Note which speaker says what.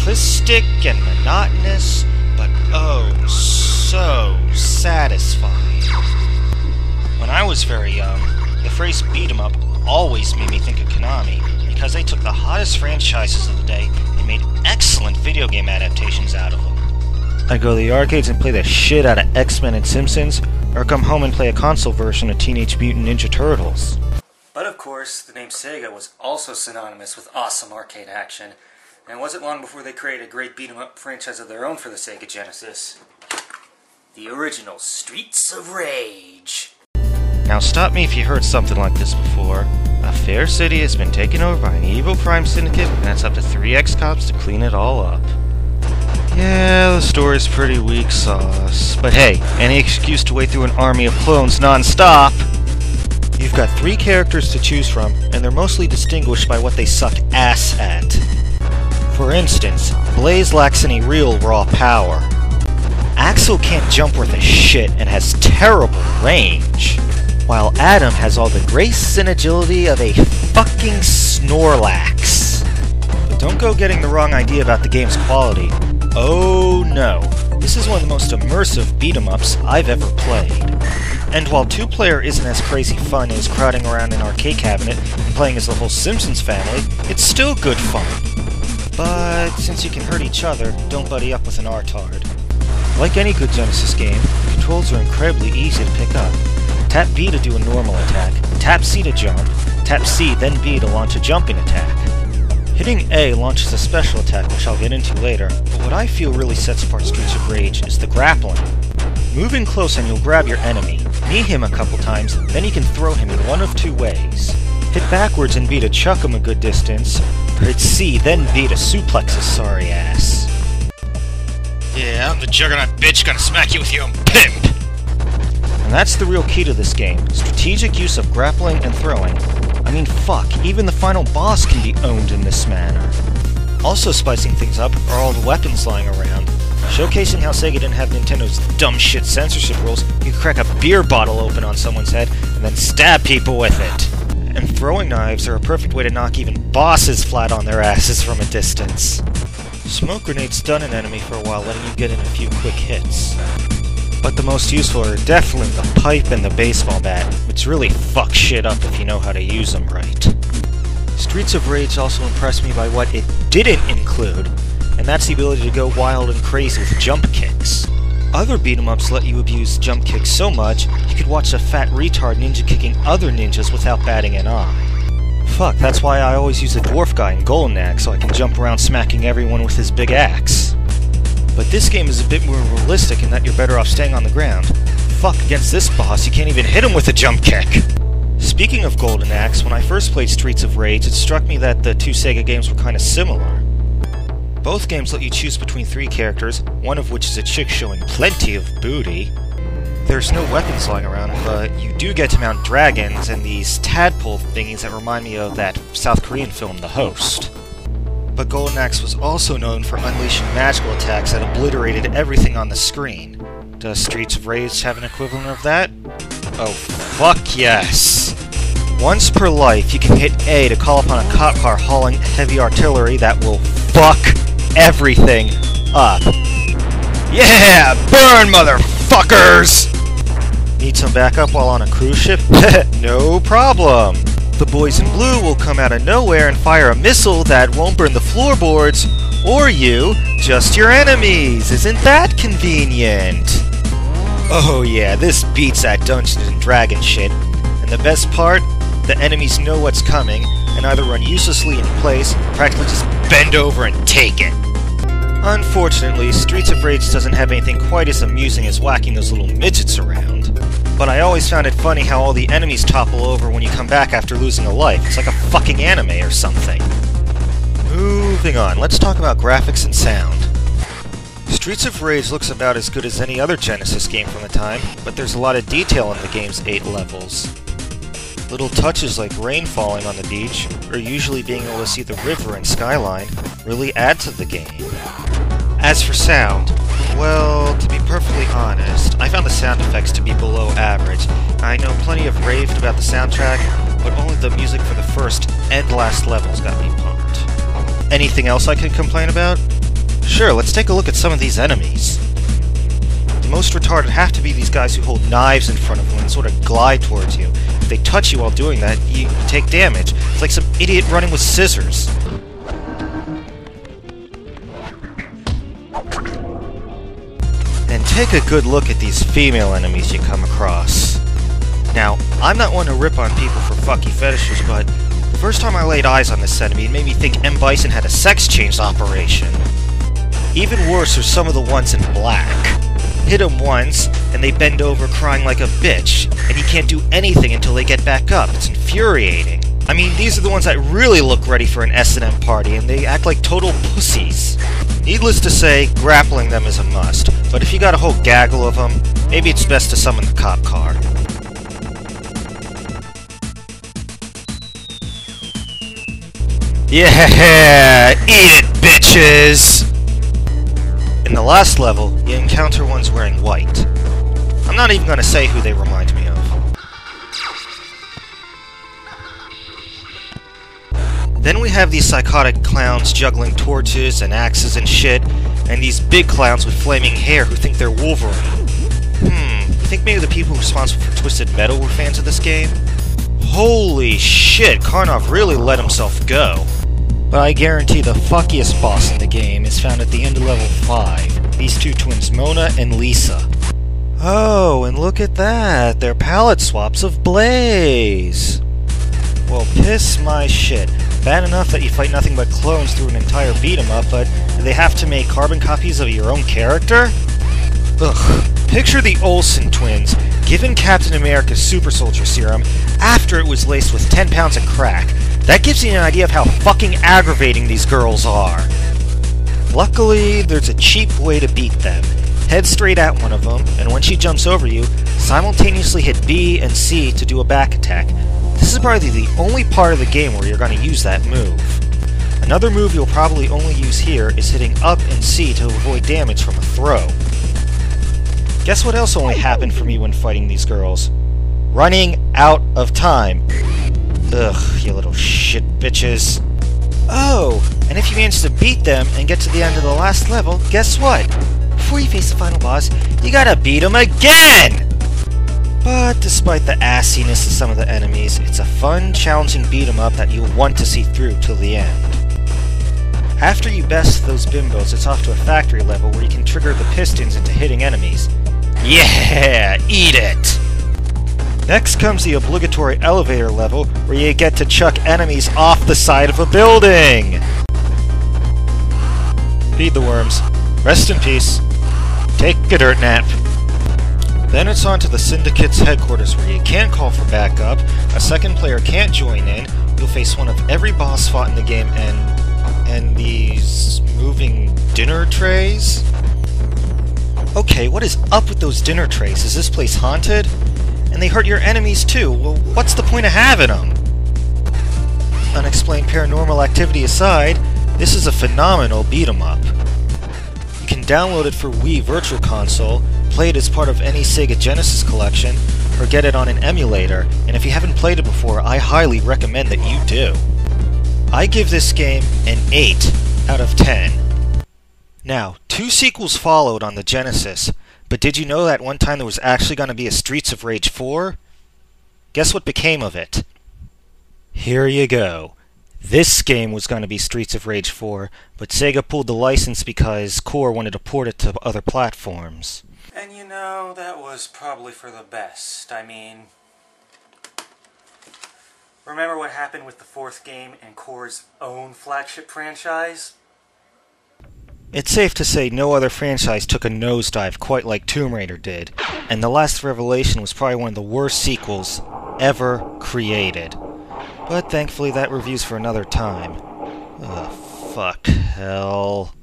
Speaker 1: simplistic and monotonous, but oh so satisfying. When I was very young, the phrase beat 'em up always made me think of Konami, because they took the hottest franchises of the day and made excellent video game adaptations out of them. I'd go to the arcades and play the shit out of X-Men and Simpsons, or come home and play a console version of Teenage Mutant Ninja Turtles.
Speaker 2: But of course, the name Sega was also synonymous with awesome arcade action, and it wasn't long before they created a great beat-em-up franchise of their own for the Sega Genesis. The original Streets of Rage.
Speaker 1: Now stop me if you heard something like this before. A fair city has been taken over by an evil crime syndicate, and it's up to 3 ex-cops to clean it all up. Yeah, the story's pretty weak sauce. But hey, any excuse to wade through an army of clones non-stop! You've got 3 characters to choose from, and they're mostly distinguished by what they suck ass at. For instance, Blaze lacks any real raw power. Axel can't jump worth a shit and has terrible range, while Adam has all the grace and agility of a fucking Snorlax. But don't go getting the wrong idea about the game's quality. Oh no, this is one of the most immersive beat-em-ups I've ever played. And while 2-player isn't as crazy fun as crowding around an arcade cabinet and playing as the whole Simpsons family, it's still good fun. But since you can hurt each other, don't buddy up with an R-tard. Like any good Genesis game, the controls are incredibly easy to pick up. Tap B to do a normal attack, tap C to jump, tap C then B to launch a jumping attack. Hitting A launches a special attack, which I'll get into later, but what I feel really sets apart Streets of Rage is the grappling. Move in close and you'll grab your enemy, knee him a couple times, then you can throw him in one of 2 ways. Hit backwards and B to chuck him a good distance, or hit C then B to suplex his sorry ass. Yeah, I'm the juggernaut bitch gonna smack you with your pimp! And that's the real key to this game, strategic use of grappling and throwing. I mean fuck, even the final boss can be owned in this manner. Also spicing things up are all the weapons lying around. Showcasing how Sega didn't have Nintendo's dumb shit censorship rules, you can crack a beer bottle open on someone's head and then stab people with it. And throwing knives are a perfect way to knock even bosses flat on their asses from a distance. Smoke grenades stun an enemy for a while, letting you get in a few quick hits. But the most useful are definitely the pipe and the baseball bat, which really fuck shit up if you know how to use them right. Streets of Rage also impressed me by what it didn't include, and that's the ability to go wild and crazy with jump kicks. Other beat-em-ups let you abuse jump kicks so much, you could watch a fat retard ninja kicking other ninjas without batting an eye. Fuck, that's why I always use a dwarf guy in Golden Axe so I can jump around smacking everyone with his big axe. But this game is a bit more realistic in that you're better off staying on the ground. Fuck, against this boss, you can't even hit him with a jump kick! Speaking of Golden Axe, when I first played Streets of Rage, it struck me that the 2 Sega games were kinda similar. Both games let you choose between 3 characters, one of which is a chick showing plenty of booty. There's no weapons lying around, but you do get to mount dragons and these tadpole thingies that remind me of that South Korean film, The Host. But Golden Axe was also known for unleashing magical attacks that obliterated everything on the screen. Does Streets of Rage have an equivalent of that? Oh, fuck yes! Once per life, you can hit A to call upon a cop car hauling heavy artillery that will fuck everything up. Yeah! Burn, motherfuckers! Need some backup while on a cruise ship? No problem! The boys in blue will come out of nowhere and fire a missile that won't burn the floorboards, or you, just your enemies. Isn't that convenient? Oh yeah, this beats that Dungeons & Dragons shit. And the best part? The enemies know what's coming, and either run uselessly in place, or practically just bend over and take it. Unfortunately, Streets of Rage doesn't have anything quite as amusing as whacking those little midgets around. But I always found it funny how all the enemies topple over when you come back after losing a life. It's like a fucking anime or something. Moving on, let's talk about graphics and sound. Streets of Rage looks about as good as any other Genesis game from the time, but there's a lot of detail in the game's 8 levels. Little touches like rain falling on the beach, or usually being able to see the river and skyline, really add to the game. As for sound, well, to be perfectly honest, I found the sound effects to be below average. I know plenty have raved about the soundtrack, but only the music for the first and last levels got me pumped. Anything else I could complain about? Sure, let's take a look at some of these enemies. The most retarded have to be these guys who hold knives in front of them and sort of glide towards you. If they touch you while doing that, you take damage. It's like some idiot running with scissors. And take a good look at these female enemies you come across. Now, I'm not one to rip on people for fucky fetishes, but the first time I laid eyes on this enemy, it made me think M. Bison had a sex change operation. Even worse are some of the ones in black. Hit them once, and they bend over crying like a bitch, and you can't do anything until they get back up. It's infuriating. I mean, these are the ones that really look ready for an S&M party, and they act like total pussies. Needless to say, grappling them is a must, but if you got a whole gaggle of them, maybe it's best to summon the cop car. Yeah, eat it, bitches! In the last level, you encounter ones wearing white. I'm not even gonna say who they remind me of. Then we have these psychotic clowns juggling torches and axes and shit, and these big clowns with flaming hair who think they're Wolverine. You think maybe the people responsible for Twisted Metal were fans of this game? Holy shit, Karnov really let himself go. But I guarantee the fuckiest boss in the game is found at the end of level 5. These two twins, Mona and Lisa. Oh, and look at that! They're palette swaps of Blaze! Well, piss my shit. Bad enough that you fight nothing but clones through an entire beat-em-up, but do they have to make carbon copies of your own character? Ugh. Picture the Olsen twins given Captain America's super soldier serum after it was laced with 10 pounds of crack. That gives you an idea of how fucking aggravating these girls are. Luckily, there's a cheap way to beat them. Head straight at one of them, and when she jumps over you, simultaneously hit B and C to do a back attack. This is probably the only part of the game where you're going to use that move. Another move you'll probably only use here is hitting up and C to avoid damage from a throw. Guess what else only happened for me when fighting these girls? Running out of time. Ugh, you little shit bitches. Oh, and if you manage to beat them and get to the end of the last level, guess what? Before you face the final boss, you gotta beat them again! But despite the assiness of some of the enemies, it's a fun, challenging beat-em-up that you'll want to see through till the end. After you best those bimbos, it's off to a factory level where you can trigger the pistons into hitting enemies. Yeah! Eat it! Next comes the obligatory elevator level, where you get to chuck enemies off the side of a building! Feed the worms. Rest in peace. Take a dirt nap. Then it's on to the Syndicate's headquarters, where you can't call for backup, a second player can't join in, you'll face one of every boss fought in the game, and these moving dinner trays? Okay, what is up with those dinner trays? Is this place haunted? And they hurt your enemies too. Well, what's the point of having them? Unexplained paranormal activity aside, this is a phenomenal beat-em-up. You can download it for Wii Virtual Console, play it as part of any Sega Genesis collection, or get it on an emulator, and if you haven't played it before, I highly recommend that you do. I give this game an 8 out of 10. Now, 2 sequels followed on the Genesis, but did you know that one time there was actually going to be a Streets of Rage 4? Guess what became of it? Here you go. This game was going to be Streets of Rage 4, but Sega pulled the license because Core wanted to port it to other platforms.
Speaker 2: And you know, that was probably for the best. I mean, remember what happened with the 4th game in Core's own flagship franchise?
Speaker 1: It's safe to say no other franchise took a nosedive quite like Tomb Raider did, and The Last Revelation was probably one of the worst sequels ever created. But thankfully that review's for another time. Ugh, fuck hell.